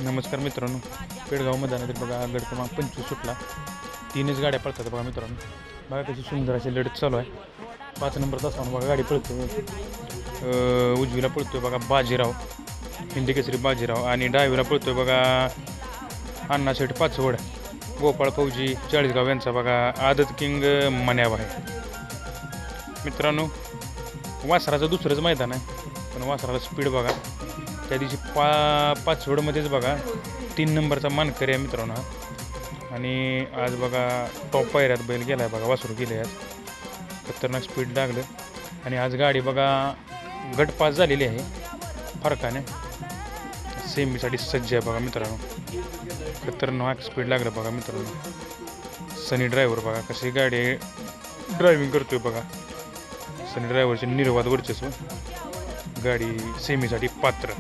नमस्कार मित्रांनो, पेडगाव मैदानातील बघा गट क्रमांक 25 सुटला. 3च गाड्या पळतात बघा मित्रांनो. बघा कशी सुंदर अशी लढत चालू आहे. 5 नंबर तासावर बघा गाडी पळतो. उजवीला पळतोय बघा बाजीराव, हिंदी केसरी बाजीराव, आणि डावीला पळतोय बघा अण्णाशेठ पाचवड, गोपाळ फौजी चाळीसगाव यांचा बघा आदत किंग मन्याव आहे. मित्रांनो, वासराचं दुसरंच मैदान आहे, पण वासराला स्पीड बघा. त्या दिवशी पाचवडमध्येच बघा 3 नंबरचा मानकरी आहे मित्रांनो हा. आणि आज बघा टॉप पायऱ्यात बैल गेला आहे बघा, वासरू गेले आज. खतरनाक स्पीड लागलं. आणि आज गाडी बघा गट पास झालेली आहे फरकाने. सेमीसाठी सज्ज आहे बघा मित्रांनो. खतरनाक स्पीड लागलं बघा मित्रांनो. सनी ड्रायव्हर बघा कशी गाडी ड्रायव्हिंग करतोय बघा. सनी ड्रायव्हरचे निर्वाद वर्चस्व. गाडी सेमीसाठी पात्र.